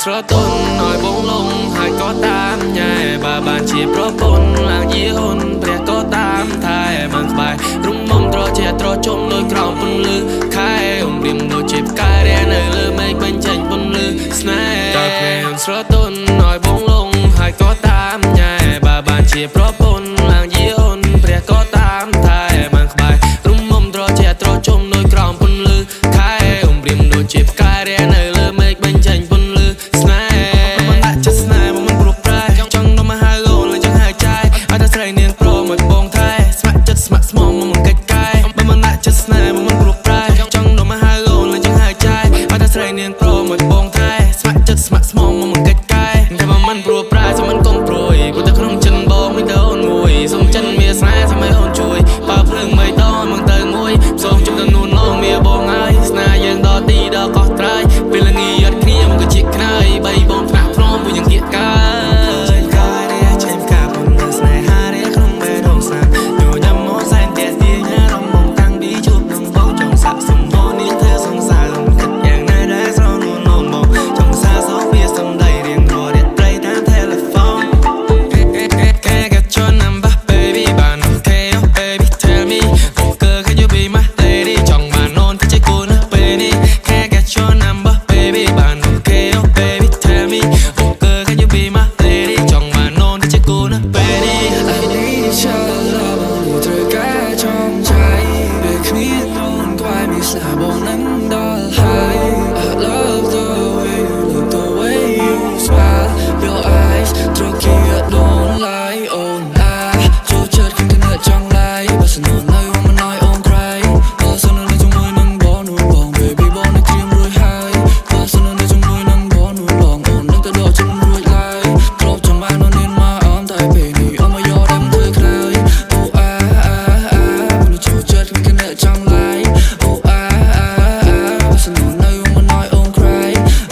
ស្រទន់ឲ្យបងលងហើយក៏តាមញ៉ែបើបានជាប្រពន្ធឡើងយាអូនព្រះក៏តាមថែបានក្បែររុំមុំត្រជាត្រជុំដោយក្រោមពន្លឺខែអ៊ំរៀមដូចជាផ្កាយរះនៅលើមេឃបញ្ចេញពន្លឺស្នេហ៍តើព្រះស្រទន់ឲ្យបងលងហើយក៏តាមញ៉ែបើបានជាប្រពន្ធឡើងយាអូនព្រះក៏តាមថែបានក្បែររុំមុំត្រជាត្រជុំដោយក្រោមពន្លឺខែអ៊ំរៀមដូចជាផ្កាយរះនៅលើមេឃបញ្ចេញពន្លឺស្នេហ៍មិនដាក់ចិត្តស្នេហ៍មិនព្រោះប្រែចង់នំមកហៅអូនលើចង់ហៅចាយឲ្យតែស្រីនាងប្រមកបងថែស្ម័គ្រចិត្តស្ម័គ្រស្មងមកកិច្ចកាយមិនដាក់ចិត្តស្នេហ៍មិនព្រោះប្រែចង់នំមកហៅអូនលើចង់ហៅចាយឲ្យតែស្រីនាងប្រមកបងថែស្ម័គ្រចិត្តស្ម័គ្រស្មងមកកិច្ចកាយតែមិនព្រោះប្រែសូមមិនកុំព្រួយព្រោះតែក្នុងចិនបងមានតែអូនមួយសូមចិនមានស្នេហ៍សូមឲ្យអូនជួយបើភ្លើងមិនតមកទៅមួយសូមជុំទៅនួនឡងមានបងហើយស្នេហ៍យើងដល់ទីដល់កោះត្រៃពេលល្ងាចអត់គ្នាមកក៏ជាខ្នើយបីបងថ្នាក់ព្រមមួយយ៉ាងគៀកកាយកាយរះចេញកាប់មិនស្នេហារះក្នុងបេះដូងស្នាញញ៉ាំមកសែនតែទាញរំងតាំងពីជួបនឹងបងចង់សាក់សំបងនេះធ្វើសង្សារគិតយ៉ាងណាដែរស្រនួននំបងចង់សារសោកវាសំដីរៀងរាល់រាត្រីតាម telephone Can't get your number baby but okay oh baby tell me okay can you be my lady ចង់បានននទៅជាគូនពេលនេះ Can't get your number baby but okay oh baby tell me okay can you be my lady ចង់បានននទៅជាគូនពេលនេះ I need your love ត្រូវការចំใจពេលគ្មានននក្បែរមានស្លាបងនឹងដល់ហើយ I love the way you smile your eyes ត្រូវគៀត don't lie oh nah ចូលចិត្តគិតគណចង់ឡាយបើសិននៅមិនណយអូនក្រៃបើសិននៅជាមួយនឹងបងនោះបង baby បងនឹងគ្រាមរួចហើយបើសិននៅជាមួយនឹងបងនោះបងអូននឹងទៅដកចិត្តរួចឡើយគ្របចង់បានអូនមានមកអមតែពេលនេះអូនមកយកតែធ្វើខ្នើយអូមិនចូលចិត្តគិតគណចង់ឡាយអូបើសិននៅមិនណយអូនក្រៃ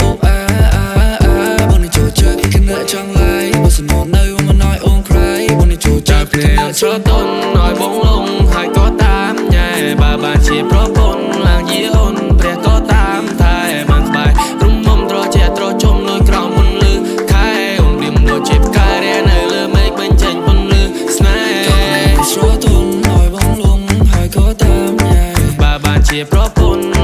អូបងនឹងចូលចិត្តគិតគណចង់ឡាយបើសិននៅមិនណយអូនក្រៃបងនឹងចូលចិត្តគិតគណស្រទន់ឲ្យបងលងហើយក៏តាមញ៉ែបើបានជាប្រពន្ធឡើងយាអូនព្រះក៏តាមថែបានក្បែររុំមុំត្រជាត្រជុំដោយក្រោមពន្លឺខែអ៊ំរៀមដូចជាផ្កាយរះនៅលើមេឃបញ្ចេញពន្លឺស្នេហ៍ស្រទន់ឲ្យបងលងហើយក៏តាមញ៉ែបើបានជាប្រពន្ធ